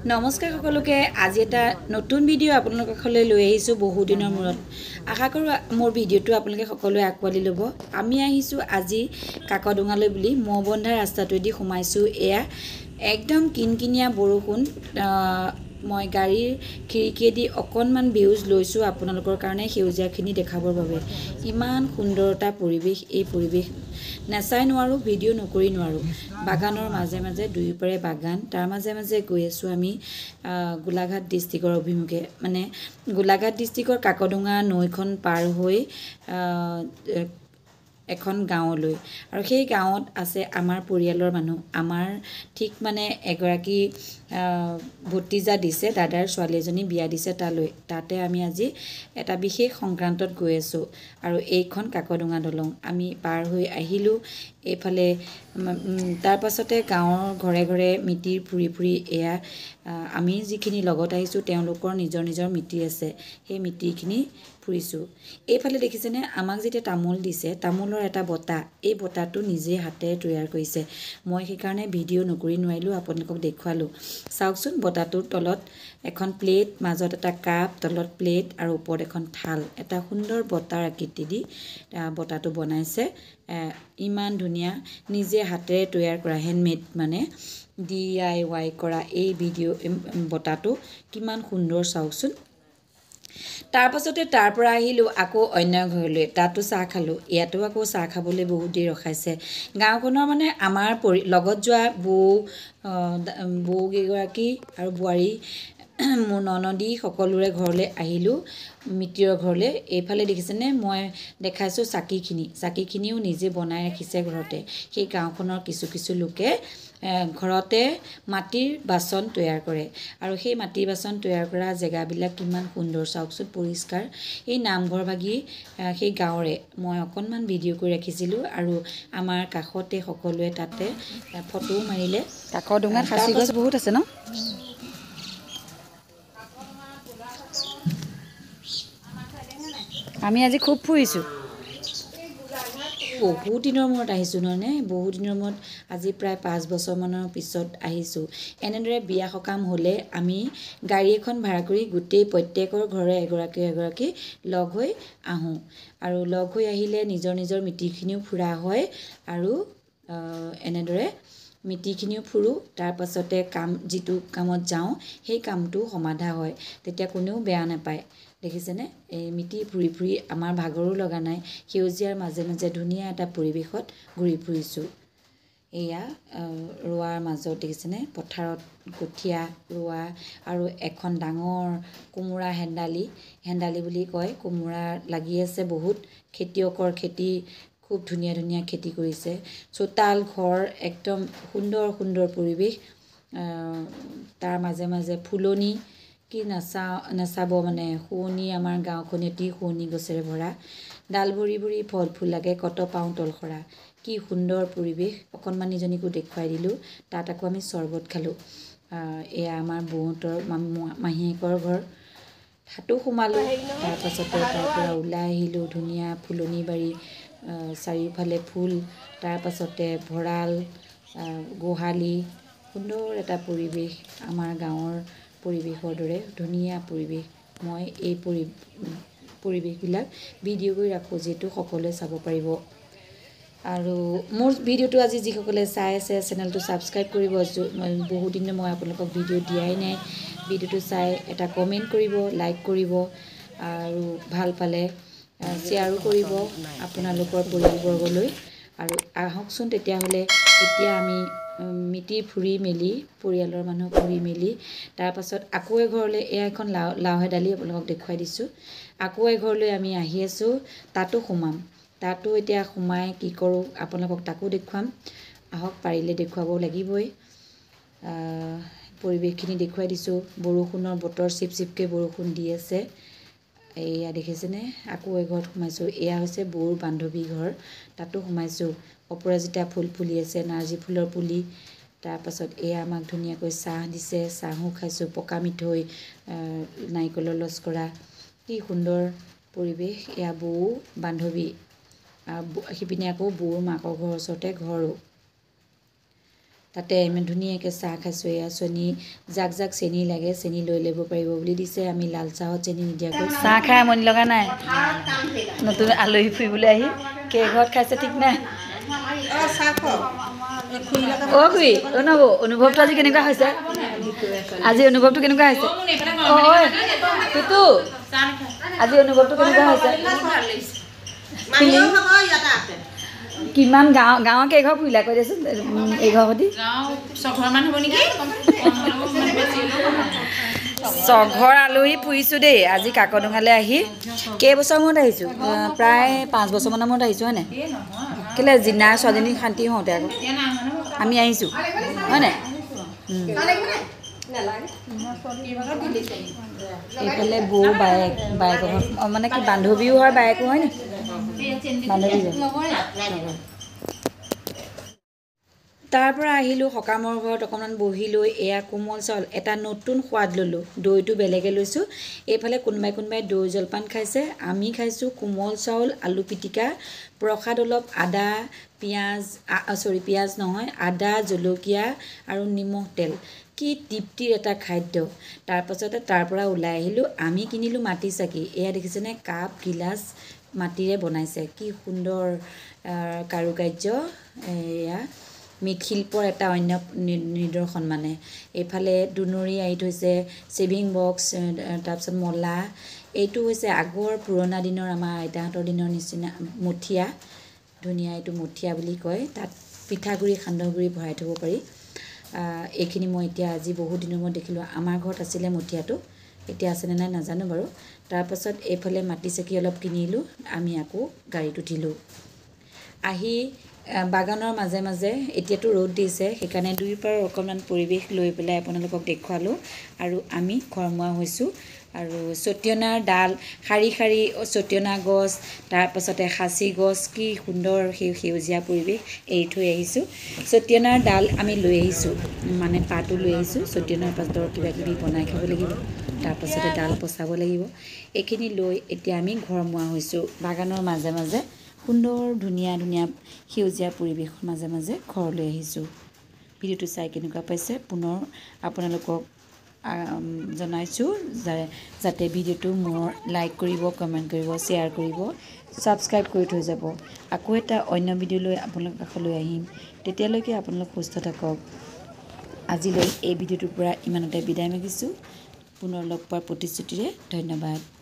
নমস্কাৰ সকলোকে আজি এটা নতুন ভিডিঅ' আপোনালোকৰ কাষলৈ লৈ আহিছোঁ বহু দিনৰ মূৰত আশা কৰোঁ মোৰ ভিডিঅ'টো আপোনালোকে সকলোৱে আকোৱালি ল'ব আমি আহিছোঁ আজি কাকডোঙালৈ বুলি মহবন্ধা ৰাস্তাটোৱেদি সোমাইছোঁ এয়া একদম কিনকিনিয়া বৰষুণ মই গাড়ীৰ খিৰিকীয়েদি অকণমান ভিউজ লৈছোঁ আপোনালোকৰ কাৰণে সেউজীয়াখিনি দেখাবৰ বাবে ইমান সুন্দৰতা পৰিৱেশ এই পৰিৱেশ নেচাই নোৱাৰোঁ ভিডিঅ' নকৰি নোৱাৰোঁ বাগানৰ মাজে মাজে দুয়োপাৰে বাগান তাৰ মাজে মাজে গৈ আছোঁ আমি গোলাঘাট ডিষ্ট্ৰিক্টৰ অভিমুখে মানে গোলাঘাট ডিষ্ট্ৰিক্টৰ কাকডোঙা নৈখন পাৰ হৈ এখন গাঁৱলৈ আৰু সেই গাঁৱত আছে আমাৰ পৰিয়ালৰ মানুহ আমাৰ ঠিক মানে এগৰাকী ভতিজা দিছে দাদাৰ ছোৱালী এজনী বিয়া দিছে তাতে আমি আজি এটা বিশেষ সংক্ৰান্তত গৈ আছোঁ আৰু এইখন কাকডোঙা দলং আমি পাৰ হৈ আহিলোঁ এইফালে তাৰ পাছতে গাঁৱৰ ঘৰে ঘৰে মিতিৰ ফুৰি ফুৰি এয়া আমি যিখিনি লগত আহিছোঁ তেওঁলোকৰ নিজৰ নিজৰ মিতিৰ আছে সেই মিতিৰখিনি ফুৰিছোঁ এইফালে দেখিছেনে আমাক যেতিয়া তামোল দিছে তামোলৰ এটা বটা এই বটাটো নিজে হাতেৰে তৈয়াৰ কৰিছে মই সেইকাৰণে ভিডিঅ' নকৰি নোৱাৰিলোঁ আপোনালোকক দেখুৱালোঁ চাওকচোন বটাটোৰ তলত এখন প্লেট মাজত এটা কাপ তলত প্লেট আৰু ওপৰত এখন থাল এটা সুন্দৰ বটাৰ আকৃতি দি বটাটো বনাইছে ইমান ধুনীয়া নিজে হাতেৰে তৈয়াৰ কৰা হেণ্ডমেড মানে DIY কৰা এই ভিডিঅ' বটাটো কিমান সুন্দৰ চাওকচোন তাৰ পাছতে তাৰ পৰা আহিলোঁ আকৌ অন্য ঘৰলৈ তাতো চাহ খালোঁ ইয়াতো আকৌ চাহ খাবলৈ বহুত দেৰি ৰখাইছে গাঁওখনৰ মানে আমাৰ লগত যোৱা বৌকেইগৰাকী আৰু বোৱাৰী মোৰ ননদী সকলোৰে ঘৰলৈ আহিলোঁ মিতিৰৰ ঘৰলৈ এইফালে দেখিছেনে মই দেখাইছোঁ চাকিখিনিও নিজে বনাই ৰাখিছে ঘৰতে সেই গাঁওখনৰ কিছু লোকে ঘৰতে মাটিৰ বাচন তৈয়াৰ কৰে আৰু সেই মাটিৰ বাচন তৈয়াৰ কৰা জেগাবিলাক কিমান সুন্দৰ চাওকচোন পৰিষ্কাৰ এই নামঘৰ ভাগি সেই গাঁৱৰে মই অকণমান ভিডিঅ' কৰি ৰাখিছিলোঁ আৰু আমাৰ কাষতে সকলোৱে তাতে ফটোও মাৰিলে কাকডোঙাত সাঁচি গছ বহুত আছে ন আমি আজি খুব ফুৰিছোঁ বহুত দিনৰ মূৰত আহিছোঁ নহয়নে বহুত দিনৰ মূৰত আজি প্ৰায় 5 বছৰমানৰ পিছত আহিছোঁ এনেদৰে বিয়া সকাম হ'লে আমি গাড়ী এখন ভাড়া কৰি গোটেই প্ৰত্যেকৰ ঘৰে এগৰাকী লগ হৈ আহোঁ আৰু লগ হৈ আহিলে নিজৰ মিতিৰখিনিও ফুৰা হয় আৰু এনেদৰে মিতিৰখিনিও ফুৰোঁ তাৰ পাছতে যিটো কামত যাওঁ সেই কামটো সমাধা হয় তেতিয়া কোনেও বেয়া নাপায় দেখিছেনে এই মিতিৰ ফুৰি আমাৰ ভাগৰো লগা নাই সেউজীয়াৰ মাজে মাজে ধুনীয়া এটা পৰিৱেশত ঘূৰি ফুৰিছোঁ এয়া ৰোৱাৰ মাজত দেখিছেনে পথাৰত কঠীয়া ৰোৱা আৰু এখন ডাঙৰ কোমোৰা হেন্দালি বুলি কয় কোমোৰা লাগি আছে বহুত খেতিয়কৰ খেতি খুব ধুনীয়া খেতি কৰিছে চোতাল ঘৰ একদম সুন্দৰ পৰিৱেশ তাৰ মাজে মাজে ফুলনি কি নাচাব মানে শুৱনি আমাৰ গাঁওখন এটি শুৱনি গছেৰে ভৰা ডাল ভৰি ফল ফুল লাগে কত পাওঁ তলসৰা কি সুন্দৰ পৰিৱেশ অকণমানিজনীকো দেখুৱাই দিলোঁ তাত আকৌ আমি চৰ্বত খালোঁ এয়া আমাৰ বৌহঁতৰ মাহীয়েকৰ ঘৰ তাতো সোমালোঁ তাৰ পাছতে তাৰ পৰা ওলাই আহিলোঁ ধুনীয়া ফুলনি বাৰী চাৰিওফালে ফুল তাৰ পাছতে ভঁৰাল গোহালি সুন্দৰ এটা পৰিৱেশ আমাৰ গাঁৱৰ পৰিৱেশৰ দৰে ধুনীয়া পৰিৱেশ মই এই পৰিৱেশবিলাক ভিডিঅ' কৰি ৰাখোঁ যিহেতু সকলোৱে চাব পাৰিব আৰু মোৰ ভিডিঅ'টো আজি যিসকলে চাই আছে চেনেলটো ছাবস্ক্ৰাইব কৰিব বহুত দিন মই আপোনালোকক ভিডিঅ' দিয়াই নাই ভিডিঅ'টো চাই এটা কমেণ্ট কৰিব লাইক কৰিব আৰু ভাল পালে শ্বেয়াৰো কৰিব আপোনালোকৰ পৰিয়ালবৰ্গলৈ আৰু আহকচোন তেতিয়াহ'লে এতিয়া আমি মিতিৰ ফুৰি মেলি পৰিয়ালৰ মানুহ ফুৰি মেলি তাৰপাছত আকৌ এঘৰলৈ এয়া এখন লাও হেদালি আপোনালোকক দেখুৱাই দিছোঁ আকৌ এঘৰলৈ আমি আহি আছোঁ তাতো সোমাম তাতো এতিয়া সোমাই কি কৰোঁ আপোনালোকক তাকো দেখুৱাম আহক পাৰিলে দেখুৱাব লাগিবই পৰিৱেশখিনি দেখুৱাই দিছোঁ বৰষুণৰ বতৰ চিপকৈ বৰষুণ দি আছে এয়া দেখিছেনে আকৌ এঘৰত সোমাইছোঁ এয়া হৈছে বৌৰ বান্ধৱী ঘৰ তাতো সোমাইছোঁ অপৰাজিতা ফুল ফুলি আছে নাৰ্জী ফুলৰ পুলি তাৰপাছত এয়া আমাক ধুনীয়াকৈ চাহ দিছে চাহো খাইছোঁ পকা মিঠৈ নাৰিকলৰ লস্কৰা কি সুন্দৰ পৰিৱেশ এয়া বৌ বান্ধৱী সিপিনে আকৌ বৌৰ মাকৰ ঘৰৰ ওচৰতে ঘৰো তাতে ইমান ধুনীয়াকৈ চাহ খাইছোঁ এয়া চেনি যাক যাক চেনি লাগে চেনি লৈ ল'ব পাৰিব বুলি দিছে আমি লাল চাহত চেনি নিদিয়াকৈ চাহ খাই আমনি লগা নাই নতুন আলহী ফুৰিবলৈ আহি কেইঘৰত খাইছে ঠিক নাই অ' খুৰী অ' নবৌ অনুভৱটো আজি কেনেকুৱা হৈছে আজি অনুভৱটো কেনেকুৱা হৈছে অ' তুতু আজি অনুভৱটো কেনেকুৱা হৈছে কিমান গাঁৱৰ কেইঘৰ ফুৰিলা কৈ দেচোন এইঘৰ সৈতে ছঘৰ আলহী ফুৰিছোঁ দেই আজি কাকডোঙালৈ আহি কেইবছৰ মূৰত আহিছোঁ প্ৰায় 5 বছৰমানৰ মূৰত আহিছোঁ হয়নে কেলৈ জিনাৰ ছোৱালীজনী শান্তি হওঁতে আকৌ আমি আহিছোঁ হয়নে এইফালে বৌ বায়েকৰ মানে কি বান্ধৱীও হয় বায়েকো হয় নি বান্ধৱী তাৰ পৰা আহিলোঁ সকামৰ ঘৰত অকণমান বহি লৈ এয়া কোমল চাউল এটা নতুন সোৱাদ ল'লোঁ দৈটো বেলেগে লৈছোঁ এইফালে কোনোবাই দৈ জলপান খাইছে আমি খাইছোঁ কোমল চাউল আলু পিটিকা প্ৰসাদ অলপ আদা পিঁয়াজ পিঁয়াজ নহয় আদা জলকীয়া আৰু নিমখ তেল কি তৃপ্তিৰ এটা খাদ্য তাৰপাছতে তাৰ পৰা ওলাই আহিলোঁ আমি কিনিলোঁ মাটি চাকি এয়া দেখিছেনে কাপ গিলাচ মাটিৰে বনাইছে কি সুন্দৰ কাৰুকাৰ্য এয়া মৃৎশিল্পৰ এটা অন্য নিদৰ্শন মানে এইফালে দুনৰি আঁৰি থৈছে ছেভিং বক্স তাৰপিছত মলা এইটো হৈছে আগৰ পুৰণা দিনৰ আমাৰ আইতাহঁতৰ দিনৰ নিচিনা মুঠীয়া ধুনীয়া এইটো মুঠীয়া বুলি কয় তাত পিঠাগুড়ি সান্দহগুড়ি ভৰাই থ'ব পাৰি এইখিনি মই এতিয়া আজি বহুত দিনৰ মূৰত দেখিলোঁ আমাৰ ঘৰত আছিলে মুঠীয়াটো এতিয়া আছেনে নাই নাজানো বাৰু তাৰপাছত এইফালে মাটি চাকি অলপ কিনিলোঁ আমি আকৌ গাড়ীত উঠিলোঁ আহি বাগানৰ মাজে মাজে এতিয়াতো ৰ'দ দিছে সেইকাৰণে দুই পাৰ অকণমান পৰিৱেশ লৈ পেলাই আপোনালোকক দেখুৱালোঁ আৰু আমি ঘৰমুৱা হৈছোঁ আৰু চটিয়নাৰ ডাল শাৰী শাৰী চটিয়না গছ তাৰপাছতে সাঁচি গছ কি সুন্দৰ সেউজীয়া পৰিৱেশ এৰি থৈ আহিছোঁ চটিয়নাৰ ডাল আমি লৈ আহিছোঁ মানে পাতো লৈ আহিছোঁ চটিয়নাৰ পাতৰ কিবাকিবি বনাই খাব লাগিব তাৰপাছতে ডাল পচাব লাগিব এইখিনি লৈ এতিয়া আমি ঘৰমুৱা হৈছোঁ বাগানৰ মাজে মাজে সুন্দৰ ধুনীয়া ধুনীয়া সেউজীয়া পৰিৱেশৰ মাজে মাজে ঘৰলৈ আহিছোঁ ভিডিঅ'টো চাই কেনেকুৱা পাইছে পুনৰ আপোনালোকক জনাইছোঁ যাতে ভিডিঅ'টো মোৰ লাইক কৰিব কমেণ্ট কৰিব শ্বেয়াৰ কৰিব ছাবস্ক্ৰাইব কৰি থৈ যাব আকৌ এটা অন্য ভিডিঅ' লৈ আপোনালোকৰ কাষলৈ আহিম তেতিয়ালৈকে আপোনালোক সুস্থ থাকক আজিলৈ এই ভিডিঅ'টোৰ পৰা ইমানতে বিদায় মাগিছোঁ পুনৰ লগ পোৱাৰ প্ৰতিশ্ৰুতিৰে ধন্যবাদ